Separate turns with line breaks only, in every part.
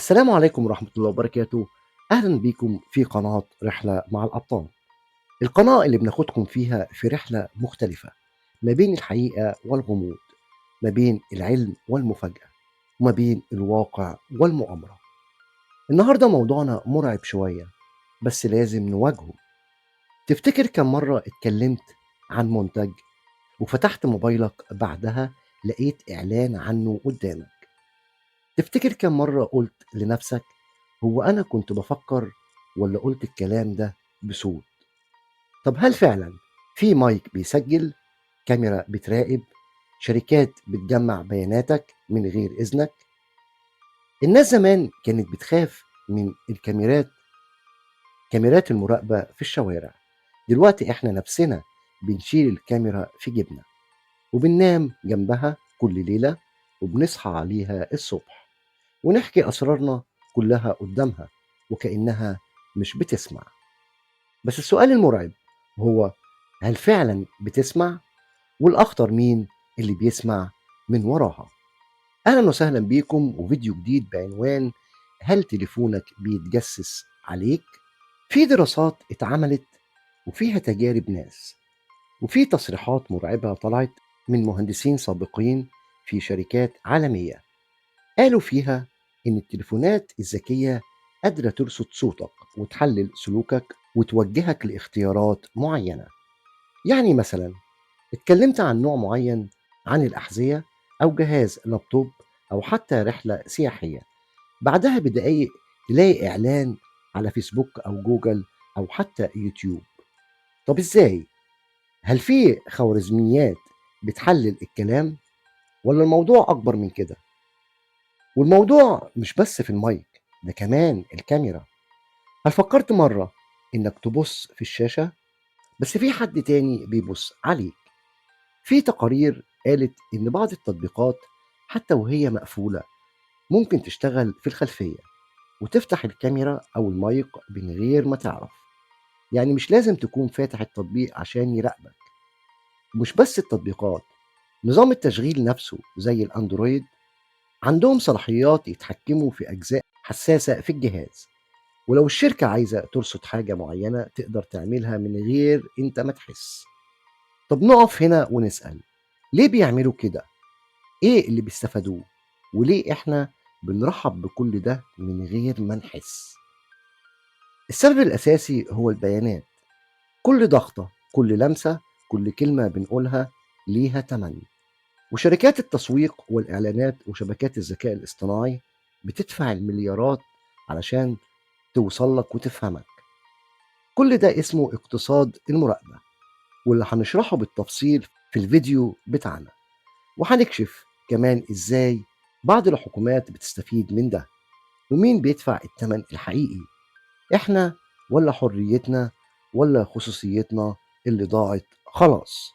السلام عليكم ورحمة الله وبركاته. أهلا بيكم في قناة رحلة مع الأبطال، القناة اللي بناخدكم فيها في رحلة مختلفة ما بين الحقيقة والغموض، ما بين العلم والمفاجأة، وما بين الواقع والمؤامرة. النهاردة موضوعنا مرعب شوية بس لازم نواجهه. تفتكر كم مرة اتكلمت عن منتج وفتحت موبايلك بعدها لقيت إعلان عنه قدامك؟ تفتكر كم مرة قلت لنفسك هو أنا كنت بفكر ولا قلت الكلام ده بصوت؟ طب هل فعلا في مايك بيسجل، كاميرا بتراقب، شركات بتجمع بياناتك من غير إذنك؟ الناس زمان كانت بتخاف من الكاميرات، كاميرات المراقبة في الشوارع. دلوقتي احنا نفسنا بنشيل الكاميرا في جيبنا وبننام جنبها كل ليلة وبنصحى عليها الصبح ونحكي أسرارنا كلها قدامها وكأنها مش بتسمع. بس السؤال المرعب هو، هل فعلا بتسمع؟ والأخطر مين اللي بيسمع من وراها؟ أهلا وسهلا بيكم وفيديو جديد بعنوان هل تليفونك بيتجسس عليك؟ في دراسات اتعملت وفيها تجارب ناس وفي تصريحات مرعبة طلعت من مهندسين سابقين في شركات عالمية، قالوا فيها إن التليفونات الذكية قادرة ترصد صوتك وتحلل سلوكك وتوجهك لاختيارات معينة. يعني مثلا اتكلمت عن نوع معين، عن الأحذية أو جهاز لابتوب أو حتى رحلة سياحية، بعدها بدقايق تلاقي إعلان على فيسبوك أو جوجل أو حتى يوتيوب. طب إزاي؟ هل في خوارزميات بتحلل الكلام ولا الموضوع أكبر من كده؟ والموضوع مش بس في المايك، ده كمان الكاميرا. هل فكرت مرة إنك تبص في الشاشة بس في حد تاني بيبص عليك؟ في تقارير قالت إن بعض التطبيقات حتى وهي مقفولة ممكن تشتغل في الخلفية وتفتح الكاميرا أو المايك من غير ما تعرف. يعني مش لازم تكون فاتح التطبيق عشان يراقبك. مش بس التطبيقات، نظام التشغيل نفسه زي الأندرويد عندهم صلاحيات يتحكموا في أجزاء حساسة في الجهاز، ولو الشركة عايزة ترصد حاجة معينة تقدر تعملها من غير انت ما تحس. طب نقف هنا ونسأل، ليه بيعملوا كده؟ ايه اللي بيستفادوه؟ وليه احنا بنرحب بكل ده من غير ما نحس؟ السبب الأساسي هو البيانات. كل ضغطة، كل لمسة، كل كلمة بنقولها ليها تمن، وشركات التسويق والإعلانات وشبكات الذكاء الاصطناعي بتدفع المليارات علشان توصل لك وتفهمك. كل ده اسمه اقتصاد المراقبة، واللي هنشرحه بالتفصيل في الفيديو بتاعنا، وهنكشف كمان ازاي بعض الحكومات بتستفيد من ده ومين بيدفع الثمن الحقيقي، احنا ولا حريتنا ولا خصوصيتنا اللي ضاعت خلاص.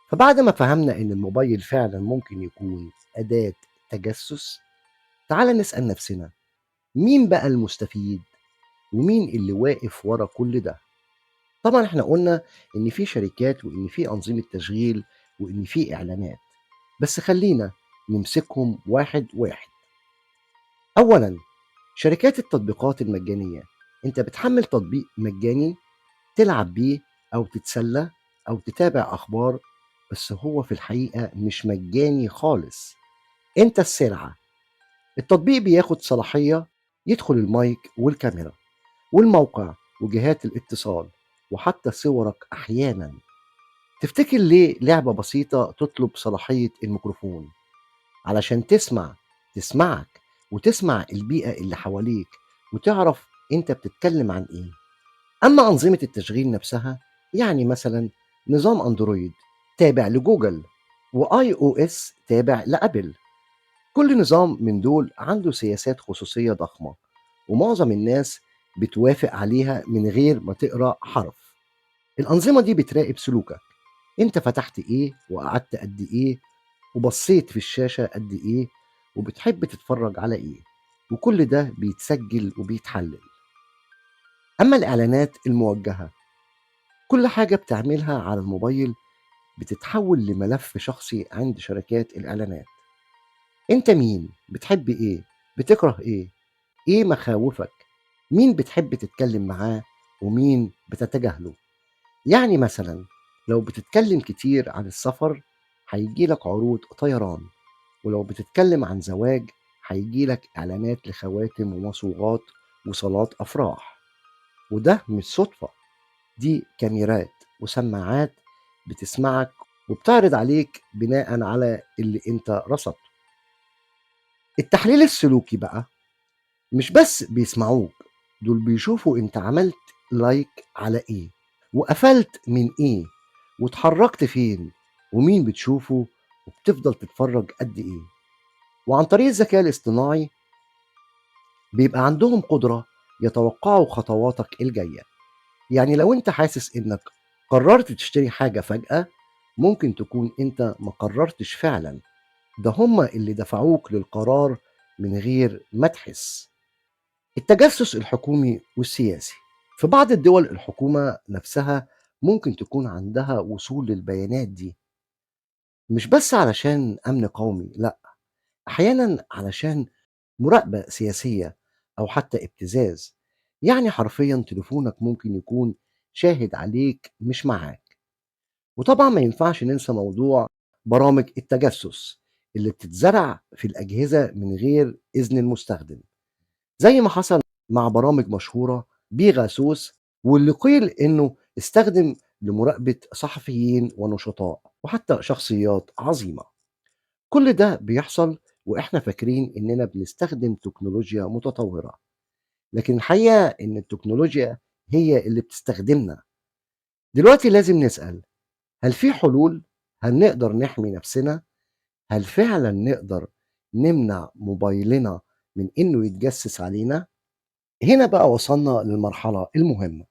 فبعد ما فهمنا ان الموبايل فعلا ممكن يكون أداة تجسس، تعال نسأل نفسنا، مين بقى المستفيد ومين اللي واقف ورا كل ده؟ طبعا احنا قلنا ان في شركات وان في انظمه تشغيل وان في اعلانات، بس خلينا نمسكهم واحد واحد. اولا، شركات التطبيقات المجانيه. انت بتحمل تطبيق مجاني تلعب بيه او تتسلى او تتابع اخبار، بس هو في الحقيقه مش مجاني خالص، انت السلعه. التطبيق بياخد صلاحيه يدخل المايك والكاميرا والموقع وجهات الاتصال وحتى صورك احيانا. تفتكر ليه لعبة بسيطة تطلب صلاحية الميكروفون؟ علشان تسمعك وتسمع البيئة اللي حواليك وتعرف انت بتتكلم عن ايه. اما انظمة التشغيل نفسها، يعني مثلا نظام اندرويد تابع لجوجل واي او اس تابع لابل. كل نظام من دول عنده سياسات خصوصية ضخمة ومعظم الناس بتوافق عليها من غير ما تقرأ حرف. الأنظمة دي بتراقب سلوكك، انت فتحت ايه وقعدت قد ايه وبصيت في الشاشة قد ايه وبتحب تتفرج على ايه، وكل ده بيتسجل وبيتحلل. اما الاعلانات الموجهة، كل حاجة بتعملها على الموبايل بتتحول لملف شخصي عند شركات الاعلانات. انت مين؟ بتحب ايه؟ بتكره ايه؟ إيه مخاوفك، مين بتحب تتكلم معاه ومين بتتجاهله. يعني مثلا لو بتتكلم كتير عن السفر هيجيلك عروض طيران، ولو بتتكلم عن زواج هيجيلك إعلانات لخواتم ومصوغات وصالات أفراح. وده مش صدفة، دي كاميرات وسماعات بتسمعك وبتعرض عليك بناء على اللي انت رصدته. التحليل السلوكي بقى مش بس بيسمعوك، دول بيشوفوا انت عملت لايك على ايه، وقفلت من ايه، واتحركت فين، ومين بتشوفه، وبتفضل تتفرج قد ايه. وعن طريق الذكاء الاصطناعي بيبقى عندهم قدرة يتوقعوا خطواتك الجاية. يعني لو انت حاسس انك قررت تشتري حاجة فجأة، ممكن تكون انت ما قررتش فعلا، ده هما اللي دفعوك للقرار من غير ما تحس. التجسس الحكومي والسياسي، في بعض الدول الحكومة نفسها ممكن تكون عندها وصول للبيانات دي، مش بس علشان أمن قومي، لأ، أحيانا علشان مراقبة سياسية أو حتى ابتزاز. يعني حرفيا تليفونك ممكن يكون شاهد عليك مش معاك. وطبعا ما ينفعش ننسى موضوع برامج التجسس اللي بتتزرع في الأجهزة من غير إذن المستخدم، زي ما حصل مع برامج مشهورة بيغاسوس، واللي قيل إنه استخدم لمراقبة صحفيين ونشطاء وحتى شخصيات عظيمة. كل ده بيحصل وإحنا فاكرين إننا بنستخدم تكنولوجيا متطورة، لكن الحقيقة إن التكنولوجيا هي اللي بتستخدمنا. دلوقتي لازم نسأل، هل في حلول؟ هل نقدر نحمي نفسنا؟ هل فعلا نقدر نمنع موبايلنا من إنه يتجسس علينا؟ هنا بقى وصلنا للمرحلة المهمة،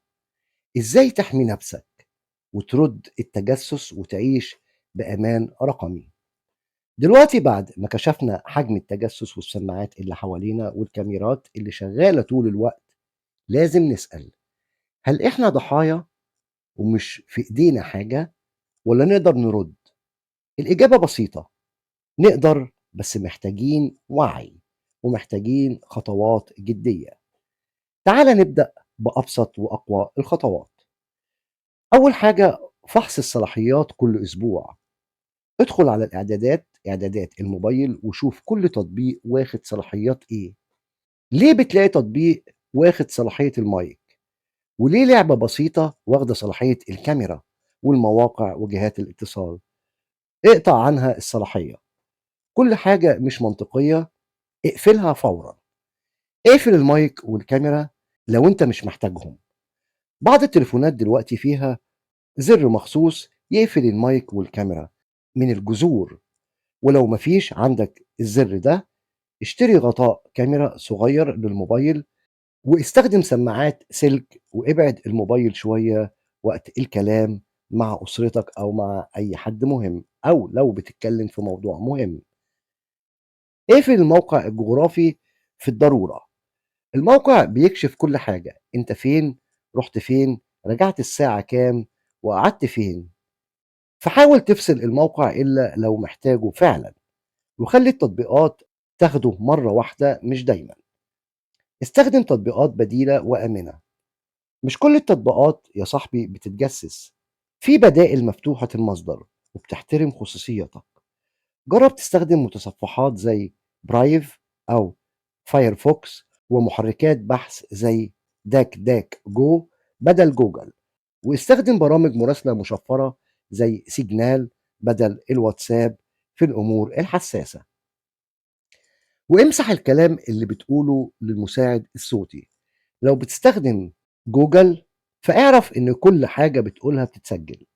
إزاي تحمي نفسك وترد التجسس وتعيش بأمان رقمي. دلوقتي بعد ما كشفنا حجم التجسس والسماعات اللي حوالينا والكاميرات اللي شغالة طول الوقت، لازم نسأل، هل إحنا ضحايا ومش في إيدينا حاجة، ولا نقدر نرد؟ الإجابة بسيطة، نقدر، بس محتاجين وعي ومحتاجين خطوات جدية. تعال نبدأ بأبسط وأقوى الخطوات. أول حاجة، فحص الصلاحيات كل أسبوع. ادخل على إعدادات الموبايل وشوف كل تطبيق واخد صلاحيات إيه. ليه بتلاقي تطبيق واخد صلاحية المايك، وليه لعبة بسيطة واخدة صلاحية الكاميرا والمواقع وجهات الاتصال؟ اقطع عنها الصلاحية. كل حاجة مش منطقية اقفلها فورا. اقفل المايك والكاميرا لو انت مش محتاجهم. بعض التليفونات دلوقتي فيها زر مخصوص يقفل المايك والكاميرا من الجذور، ولو مفيش عندك الزر ده، اشتري غطاء كاميرا صغير للموبايل واستخدم سماعات سلك، وابعد الموبايل شوية وقت الكلام مع أسرتك أو مع أي حد مهم، أو لو بتتكلم في موضوع مهم. اقفل الموقع الجغرافي في الضرورة. الموقع بيكشف كل حاجة، انت فين، رحت فين، رجعت الساعة كام، وقعدت فين. فحاول تفصل الموقع إلا لو محتاجه فعلا، وخلي التطبيقات تاخده مرة واحدة مش دايما. استخدم تطبيقات بديلة وآمنة. مش كل التطبيقات يا صاحبي بتتجسس، في بدائل مفتوحة المصدر وبتحترم خصوصيتك. جرب تستخدم متصفحات زي برايف أو فايرفوكس، ومحركات بحث زي داك جو بدل جوجل. واستخدم برامج مراسلة مشفرة زي سيجنال بدل الواتساب في الأمور الحساسة. وامسح الكلام اللي بتقوله للمساعد الصوتي. لو بتستخدم جوجل فاعرف إن كل حاجة بتقولها بتتسجل.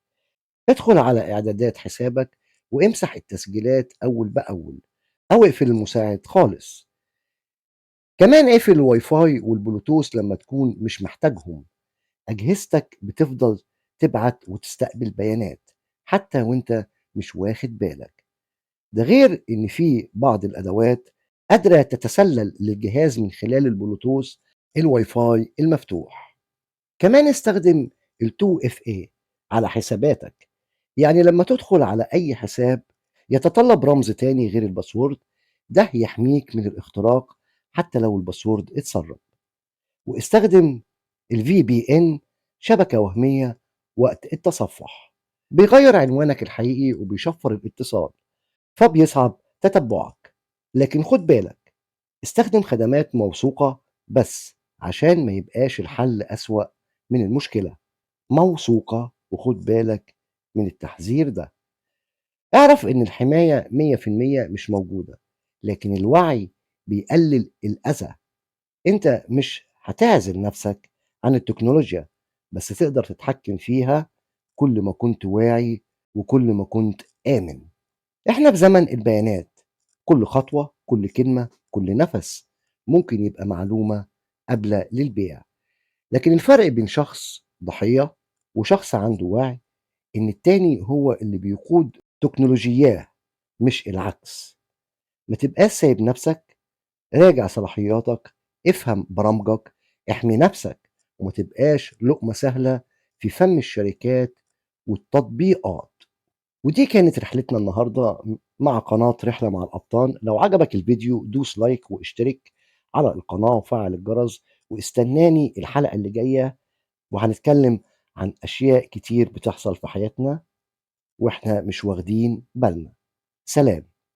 ادخل على إعدادات حسابك وامسح التسجيلات أول بأول، أو اقفل المساعد خالص. كمان اقفل الواي فاي والبلوتوث لما تكون مش محتاجهم. أجهزتك بتفضل تبعت وتستقبل بيانات حتى وانت مش واخد بالك. ده غير ان في بعض الادوات قادرة تتسلل للجهاز من خلال البلوتوث الواي فاي المفتوح. كمان استخدم ال 2FA على حساباتك. يعني لما تدخل على اي حساب يتطلب رمز تاني غير الباسورد، ده يحميك من الاختراق حتى لو الباسورد اتسرب. واستخدم الVPN، شبكة وهمية، وقت التصفح. بيغير عنوانك الحقيقي وبيشفر الاتصال، فبيصعب تتبعك. لكن خد بالك، استخدم خدمات موثوقة بس عشان ما يبقاش الحل أسوأ من المشكلة. موثوقة، وخد بالك من التحذير ده. اعرف إن الحماية 100% مش موجودة، لكن الوعي بيقلل الأذى. أنت مش هتعزل نفسك عن التكنولوجيا، بس تقدر تتحكم فيها كل ما كنت واعي وكل ما كنت آمن. إحنا في زمن البيانات، كل خطوة، كل كلمة، كل نفس ممكن يبقى معلومة قابلة للبيع. لكن الفرق بين شخص ضحية وشخص عنده وعي إن التاني هو اللي بيقود تكنولوجياه، مش العكس. ما تبقاش سايب نفسك، راجع صلاحياتك، افهم برامجك، احمي نفسك، وما تبقاش لقمة سهلة في فم الشركات والتطبيقات. ودي كانت رحلتنا النهاردة مع قناة رحلة مع الأبطال. لو عجبك الفيديو دوس لايك واشترك على القناة وفعل الجرس، واستناني الحلقة اللي جاية، وهنتكلم عن أشياء كتير بتحصل في حياتنا وإحنا مش واخدين بالنا. سلام.